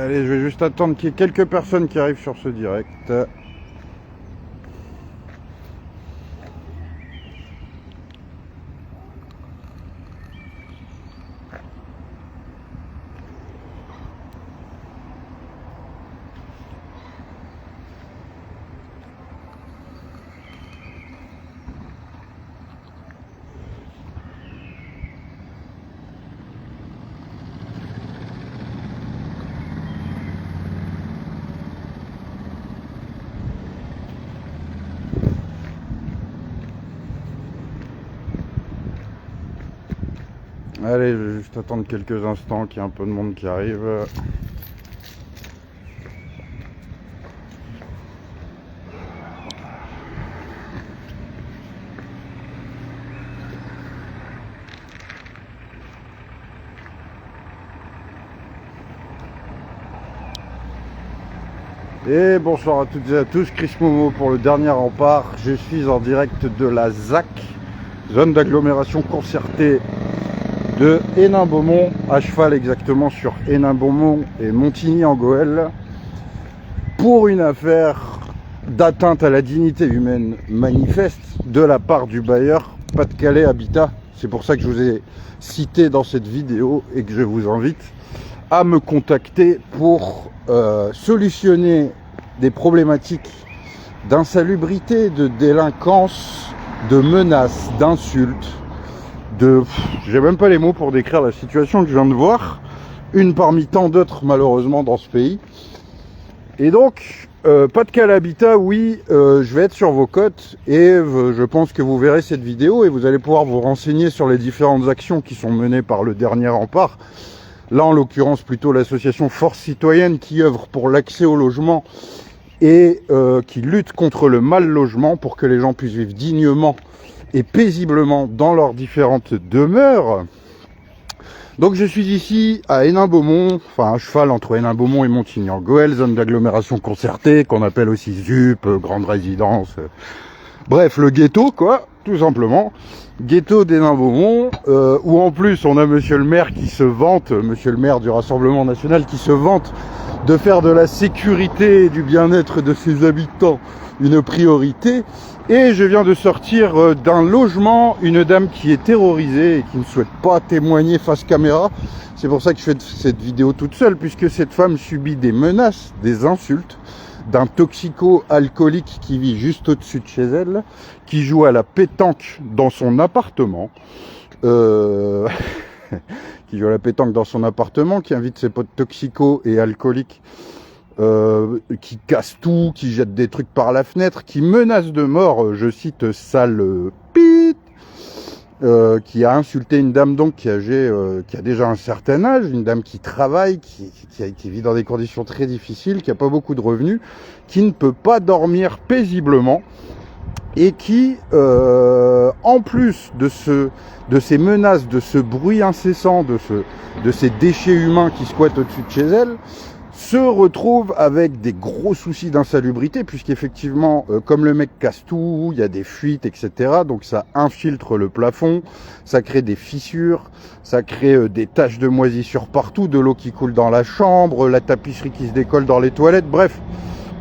Allez, je vais juste attendre qu'il y ait quelques personnes qui arrivent sur ce direct. Allez, je vais juste attendre quelques instants qu'il y ait un peu de monde qui arrive. Et bonsoir à toutes et à tous, Chris Momo pour le dernier rempart. Je suis en direct de la ZAC, zone d'agglomération concertée de Hénin-Beaumont, à cheval exactement sur Hénin-Beaumont et Montigny-en-Gohelle, pour une affaire d'atteinte à la dignité humaine manifeste de la part du bailleur Pas-de-Calais Habitat. C'est pour ça que je vous ai cité dans cette vidéo et que je vous invite à me contacter pour solutionner des problématiques d'insalubrité, de délinquance, de menaces, d'insultes, j'ai même pas les mots pour décrire la situation que je viens de voir, une parmi tant d'autres malheureusement dans ce pays. Et donc Pas-de-Calais Habitat, oui, je vais être sur vos côtes et je pense que vous verrez cette vidéo et vous allez pouvoir vous renseigner sur les différentes actions qui sont menées par le dernier rempart. Là, en l'occurrence, plutôt l'association Force Citoyenne qui œuvre pour l'accès au logement et qui lutte contre le mal logement pour que les gens puissent vivre dignement et paisiblement dans leurs différentes demeures. Donc je suis ici à Hénin-Beaumont, enfin à cheval entre Hénin-Beaumont et Montigny-en-Gohelle, zone d'agglomération concertée, qu'on appelle aussi ZUP, grande résidence, bref, le ghetto quoi, tout simplement. Ghetto d'Hénin-Beaumont, où en plus on a monsieur le maire qui se vante, monsieur le maire du Rassemblement National qui se vante de faire de la sécurité et du bien-être de ses habitants une priorité. Et je viens de sortir d'un logement, une dame qui est terrorisée et qui ne souhaite pas témoigner face caméra. C'est pour ça que je fais cette vidéo toute seule, puisque cette femme subit des menaces, des insultes d'un toxico-alcoolique qui vit juste au-dessus de chez elle, qui joue à la pétanque dans son appartement, qui joue à la pétanque dans son appartement, qui invite ses potes toxico et alcooliques, qui casse tout, qui jette des trucs par la fenêtre, qui menace de mort, je cite, sale pite, qui a insulté une dame donc qui a déjà un certain âge, une dame qui travaille, qui vit dans des conditions très difficiles, qui a pas beaucoup de revenus, qui ne peut pas dormir paisiblement et qui, en plus de ces menaces, de ce bruit incessant, de ces déchets humains qui squattent au-dessus de chez elle, se retrouve avec des gros soucis d'insalubrité, puisqu'effectivement, comme le mec casse tout, il y a des fuites, etc. Donc ça infiltre le plafond, ça crée des fissures, ça crée des taches de moisissure partout, de l'eau qui coule dans la chambre, la tapisserie qui se décolle dans les toilettes, bref.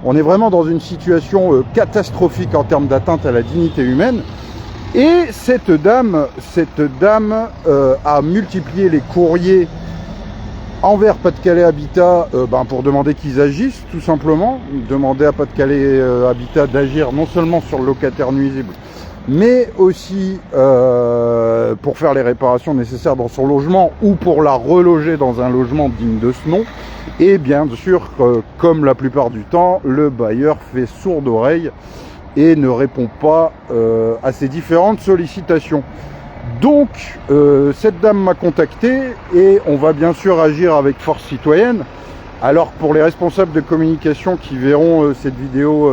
On est vraiment dans une situation catastrophique en termes d'atteinte à la dignité humaine. Et cette dame a multiplié les courriers envers Pas-de-Calais Habitat pour demander qu'ils agissent, tout simplement. Demander à Pas-de-Calais Habitat d'agir non seulement sur le locataire nuisible, mais aussi pour faire les réparations nécessaires dans son logement ou pour la reloger dans un logement digne de ce nom. Et bien sûr, comme la plupart du temps, le bailleur fait sourde oreille et ne répond pas à ces différentes sollicitations. Donc, cette dame m'a contacté et on va bien sûr agir avec Force Citoyenne. Alors, pour les responsables de communication qui verront cette vidéo,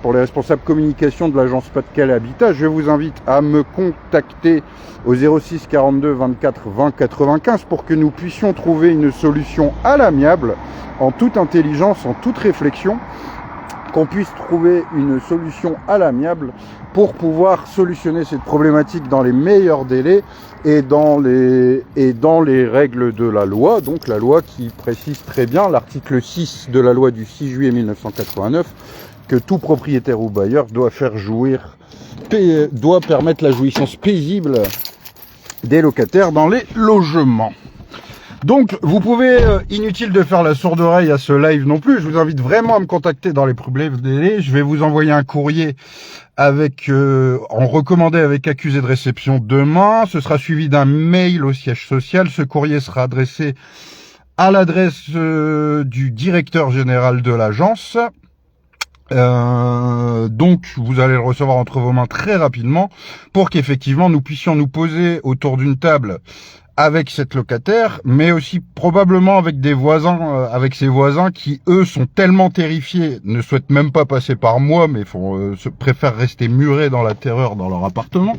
pour les responsables communication de l'agence Pas-de-Calais Habitat, je vous invite à me contacter au 06 42 24 20 95 pour que nous puissions trouver une solution à l'amiable, en toute intelligence, en toute réflexion, qu'on puisse trouver une solution à l'amiable pour pouvoir solutionner cette problématique dans les meilleurs délais et dans les règles de la loi. Donc la loi qui précise très bien, l'article 6 de la loi du 6 juillet 1989, que tout propriétaire ou bailleur doit permettre la jouissance paisible des locataires dans les logements. Donc, vous pouvez, inutile de faire la sourde oreille à ce live non plus, je vous invite vraiment à me contacter dans les problèmes délais. Je vais vous envoyer un courrier avec en recommandé avec accusé de réception demain. Ce sera suivi d'un mail au siège social. Ce courrier sera adressé à l'adresse du directeur général de l'agence. Donc vous allez le recevoir entre vos mains très rapidement pour qu'effectivement nous puissions nous poser autour d'une table avec cette locataire, mais aussi probablement avec des voisins, avec ses voisins qui eux sont tellement terrifiés, ne souhaitent même pas passer par moi, mais préfèrent rester murés dans la terreur dans leur appartement.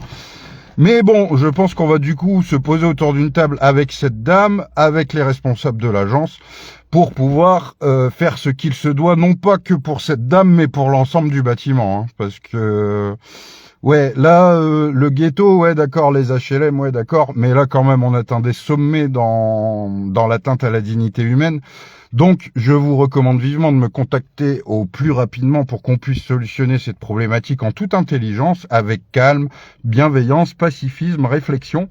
Mais bon, je pense qu'on va du coup se poser autour d'une table avec cette dame, avec les responsables de l'agence, pour pouvoir faire ce qu'il se doit, non pas que pour cette dame, mais pour l'ensemble du bâtiment. Hein, parce que, ouais, là, le ghetto, ouais, d'accord, les HLM, ouais, d'accord, mais là, quand même, on atteint des sommets dans l'atteinte à la dignité humaine. Donc, je vous recommande vivement de me contacter au plus rapidement pour qu'on puisse solutionner cette problématique en toute intelligence, avec calme, bienveillance, pacifisme, réflexion,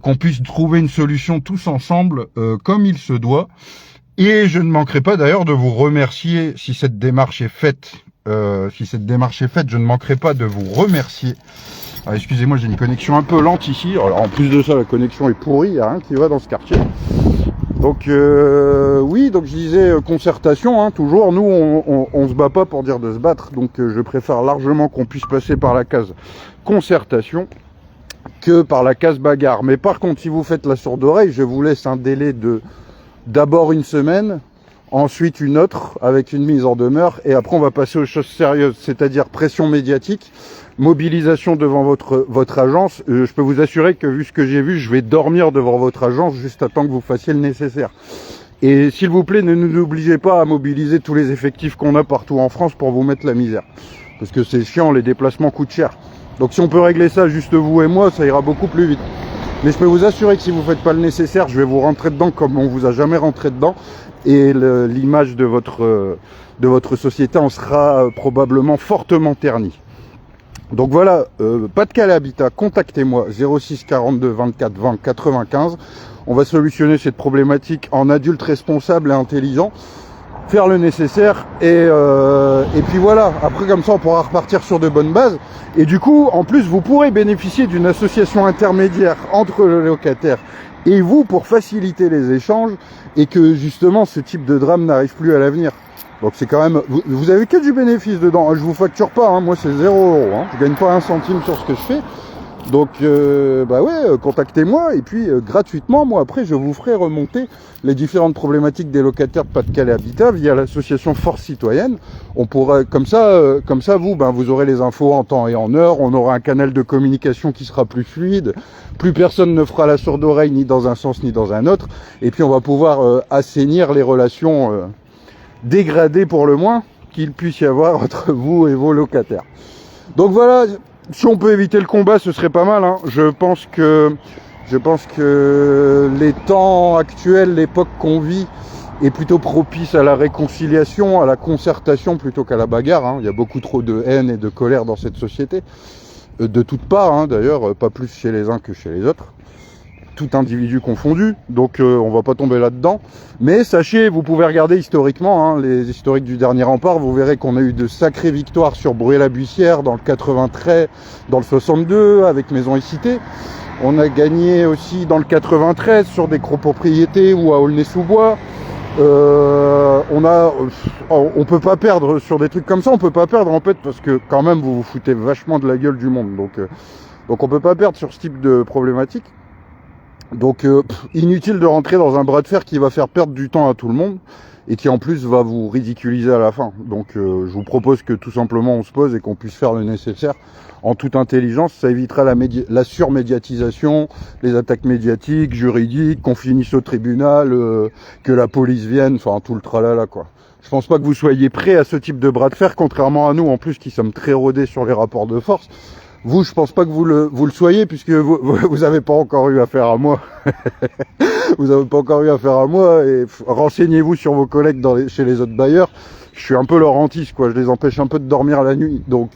qu'on puisse trouver une solution tous ensemble comme il se doit. Et je ne manquerai pas d'ailleurs de vous remercier si cette démarche est faite. Je ne manquerai pas de vous remercier. Alors, excusez-moi, j'ai une connexion un peu lente ici. Alors, en plus de ça, la connexion est pourrie, il n'y a rien qui va dans ce quartier. Donc oui, donc je disais concertation, hein, toujours. Nous, on se bat pas pour dire de se battre. Donc je préfère largement qu'on puisse passer par la case concertation que par la case bagarre. Mais par contre, si vous faites la sourde oreille, je vous laisse un délai de d'abord une semaine, ensuite une autre avec une mise en demeure, et après on va passer aux choses sérieuses, c'est-à-dire pression médiatique, mobilisation devant votre agence. Je peux vous assurer que vu ce que j'ai vu, je vais dormir devant votre agence juste à temps que vous fassiez le nécessaire. Et s'il vous plaît, ne nous obligez pas à mobiliser tous les effectifs qu'on a partout en France pour vous mettre la misère. Parce que c'est chiant, les déplacements coûtent cher. Donc si on peut régler ça juste vous et moi, ça ira beaucoup plus vite. Mais je peux vous assurer que si vous ne faites pas le nécessaire, je vais vous rentrer dedans comme on vous a jamais rentré dedans. Et l'image de votre société en sera probablement fortement ternie. Donc voilà, Pas-de-Calais Habitat, contactez-moi 06 42 24 20 95. On va solutionner cette problématique en adulte responsable et intelligent, faire le nécessaire et puis voilà. Après comme ça, on pourra repartir sur de bonnes bases. Et du coup, en plus, vous pourrez bénéficier d'une association intermédiaire entre le locataire et vous pour faciliter les échanges et que justement ce type de drame n'arrive plus à l'avenir. Donc c'est quand même, vous avez que du bénéfice dedans. Je vous facture pas, hein. Moi c'est 0 €. Hein. Je gagne pas un centime sur ce que je fais. Donc bah ouais, contactez-moi et puis gratuitement, moi après je vous ferai remonter les différentes problématiques des locataires de Pas-de-Calais Habitat via l'association Force Citoyenne. On pourra comme ça vous, vous aurez les infos en temps et en heure. On aura un canal de communication qui sera plus fluide. Plus personne ne fera la sourde oreille ni dans un sens ni dans un autre. Et puis on va pouvoir assainir les relations dégradées pour le moins qu'il puisse y avoir entre vous et vos locataires. Donc voilà. Si on peut éviter le combat, ce serait pas mal. Hein. Je pense que les temps actuels, l'époque qu'on vit, est plutôt propice à la réconciliation, à la concertation plutôt qu'à la bagarre. Hein. Il y a beaucoup trop de haine et de colère dans cette société, de toutes parts. Hein, d'ailleurs, pas plus chez les uns que chez les autres. Tout individu confondu, donc on va pas tomber là-dedans. Mais sachez, vous pouvez regarder historiquement, hein, les historiques du dernier rempart, vous verrez qu'on a eu de sacrées victoires sur Bruay-la-Buissière dans le 93, dans le 62, avec Maison et Cité. On a gagné aussi dans le 93 sur des copropriétés ou à Aulnay-sous-Bois. On peut pas perdre sur des trucs comme ça, on peut pas perdre en fait parce que quand même vous vous foutez vachement de la gueule du monde. Donc on peut pas perdre sur ce type de problématique. Donc inutile de rentrer dans un bras de fer qui va faire perdre du temps à tout le monde. et qui en plus va vous ridiculiser à la fin. Donc je vous propose que tout simplement on se pose et qu'on puisse faire le nécessaire en toute intelligence. Ça évitera la surmédiatisation, les attaques médiatiques, juridiques, qu'on finisse au tribunal, que la police vienne, enfin tout le tralala quoi. Je pense pas que vous soyez prêts à ce type de bras de fer, contrairement à nous en plus qui sommes très rodés sur les rapports de force. Vous, je pense pas que vous le soyez, puisque vous avez pas encore eu affaire à moi. Vous avez pas encore eu affaire à moi, et renseignez-vous sur vos collègues chez les autres bailleurs. Je suis un peu leur hantise, quoi. Je les empêche un peu de dormir la nuit. Donc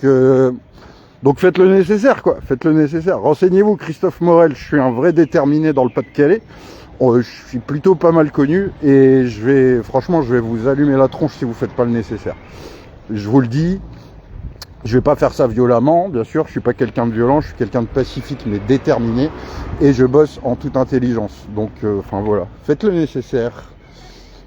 faites le nécessaire, quoi. Faites le nécessaire. Renseignez-vous, Christophe Morel. Je suis un vrai déterminé dans le Pas-de-Calais. Je suis plutôt pas mal connu, et franchement, je vais vous allumer la tronche si vous faites pas le nécessaire. Je vous le dis. Je vais pas faire ça violemment, bien sûr, je suis pas quelqu'un de violent, je suis quelqu'un de pacifique mais déterminé, et je bosse en toute intelligence. Donc, enfin voilà, faites le nécessaire.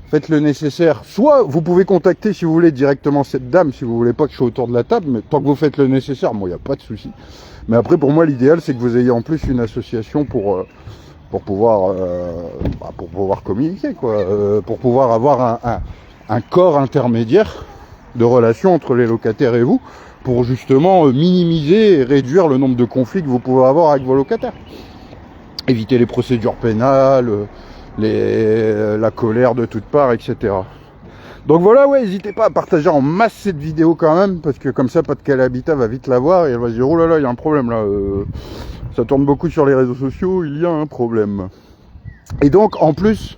Faites le nécessaire. Soit vous pouvez contacter, si vous voulez, directement cette dame, si vous voulez pas que je sois autour de la table, mais tant que vous faites le nécessaire, moi, il n'y a pas de souci. Mais après, pour moi, l'idéal, c'est que vous ayez en plus une association pour pouvoir communiquer, quoi, pour pouvoir avoir un corps intermédiaire de relation entre les locataires et vous, pour justement minimiser et réduire le nombre de conflits que vous pouvez avoir avec vos locataires. Éviter les procédures pénales, la colère de toutes parts, etc. Donc voilà, ouais, n'hésitez pas à partager en masse cette vidéo quand même, parce que comme ça, Pas-de-Calais Habitat va vite la voir et elle va se dire, oh là là, il y a un problème là, ça tourne beaucoup sur les réseaux sociaux, il y a un problème. Et donc, en plus,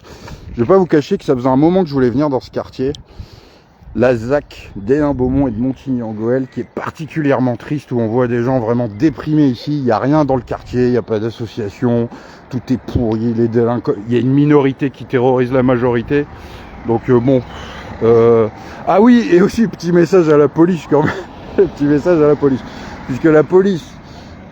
je vais pas vous cacher que ça faisait un moment que je voulais venir dans ce quartier. La ZAC d'Hénin-Beaumont et de Montigny-en-Gohelle, qui est particulièrement triste, où on voit des gens vraiment déprimés ici. Il n'y a rien dans le quartier, il n'y a pas d'association, tout est pourri, les délinquants. Il y a une minorité qui terrorise la majorité. Donc bon. Ah oui, et aussi petit message à la police quand même. Petit message à la police. Puisque la police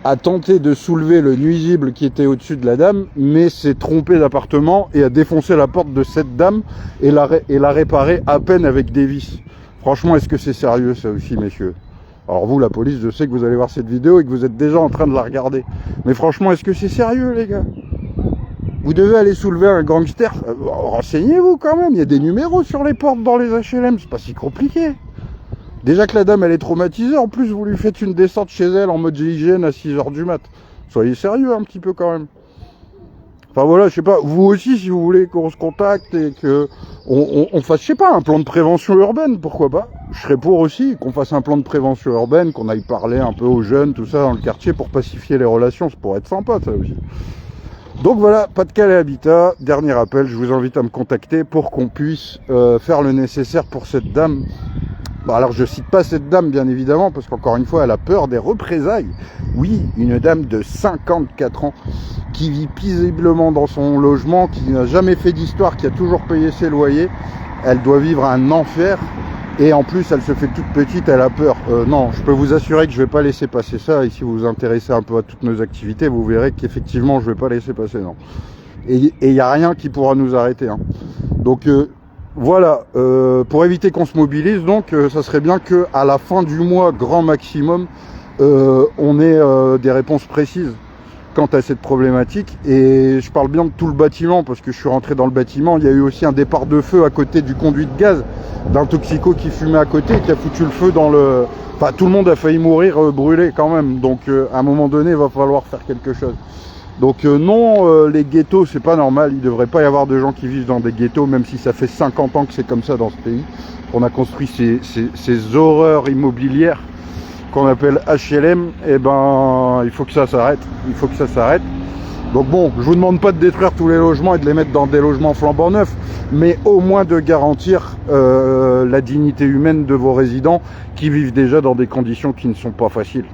a tenté de soulever le nuisible qui était au-dessus de la dame, mais s'est trompé d'appartement et a défoncé la porte de cette dame et l'a réparé à peine avec des vis. Franchement, est-ce que c'est sérieux ça aussi, messieurs? Alors vous, la police, je sais que vous allez voir cette vidéo et que vous êtes déjà en train de la regarder. Mais franchement, est-ce que c'est sérieux, les gars? Vous devez aller soulever un gangster. Renseignez-vous quand même, il y a des numéros sur les portes dans les HLM, c'est pas si compliqué. Déjà que la dame elle est traumatisée, en plus vous lui faites une descente chez elle en mode GIGN à 6h du mat. Soyez sérieux un petit peu quand même. Enfin voilà, je sais pas, vous aussi si vous voulez qu'on se contacte et que on fasse, je sais pas, un plan de prévention urbaine, pourquoi pas. Je serais pour aussi qu'on fasse un plan de prévention urbaine, qu'on aille parler un peu aux jeunes, tout ça dans le quartier pour pacifier les relations, ça pourrait être sympa ça aussi. Donc voilà, Pas-de-Calais Habitat, dernier appel, je vous invite à me contacter pour qu'on puisse faire le nécessaire pour cette dame. Bon, alors je cite pas cette dame bien évidemment parce qu'encore une fois elle a peur des représailles. Oui, une dame de 54 ans qui vit paisiblement dans son logement, qui n'a jamais fait d'histoire, qui a toujours payé ses loyers. Elle doit vivre un enfer et en plus elle se fait toute petite, elle a peur. Non, je peux vous assurer que je vais pas laisser passer ça et si vous vous intéressez un peu à toutes nos activités, vous verrez qu'effectivement je vais pas laisser passer, non. Et il n'y a rien qui pourra nous arrêter, hein. Donc voilà, pour éviter qu'on se mobilise, donc ça serait bien que à la fin du mois, grand maximum, on ait des réponses précises quant à cette problématique. Et je parle bien de tout le bâtiment, parce que je suis rentré dans le bâtiment, il y a eu aussi un départ de feu à côté du conduit de gaz, d'un toxico qui fumait à côté, qui a foutu le feu dans le... Enfin, tout le monde a failli mourir brûlé quand même, donc à un moment donné, il va falloir faire quelque chose. Donc non, les ghettos, c'est pas normal, il devrait pas y avoir de gens qui vivent dans des ghettos, même si ça fait 50 ans que c'est comme ça dans ce pays. On a construit ces horreurs immobilières qu'on appelle HLM, et ben il faut que ça s'arrête, il faut que ça s'arrête. Donc bon, je vous demande pas de détruire tous les logements et de les mettre dans des logements flambant neufs, mais au moins de garantir la dignité humaine de vos résidents qui vivent déjà dans des conditions qui ne sont pas faciles.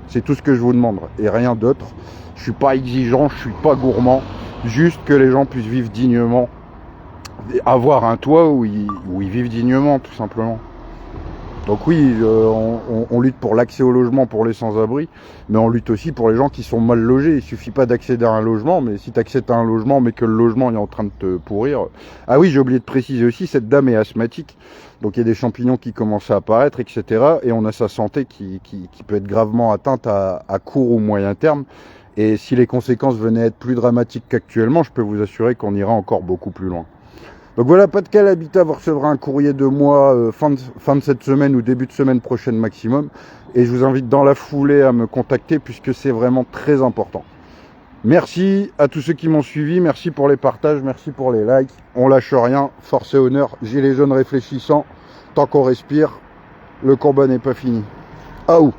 C'est tout ce que je vous demande, et rien d'autre. Je suis pas exigeant, je suis pas gourmand, juste que les gens puissent vivre dignement, avoir un toit où ils vivent dignement, tout simplement. Donc oui, on lutte pour l'accès au logement pour les sans-abri, mais on lutte aussi pour les gens qui sont mal logés. Il suffit pas d'accéder à un logement, mais si tu accèdes à un logement, mais que le logement est en train de te pourrir... Ah oui, j'ai oublié de préciser aussi, cette dame est asthmatique, donc il y a des champignons qui commencent à apparaître, etc. Et on a sa santé qui peut être gravement atteinte à court ou moyen terme. Et si les conséquences venaient être plus dramatiques qu'actuellement, je peux vous assurer qu'on ira encore beaucoup plus loin. Donc voilà, Pas-de-Calais Habitat, vous recevrez un courrier de moi fin de cette semaine ou début de semaine prochaine maximum. Et je vous invite dans la foulée à me contacter puisque c'est vraiment très important. Merci à tous ceux qui m'ont suivi, merci pour les partages, merci pour les likes. On lâche rien, force et honneur, gilets jaunes réfléchissants. Tant qu'on respire, le combat n'est pas fini. Ah ouh.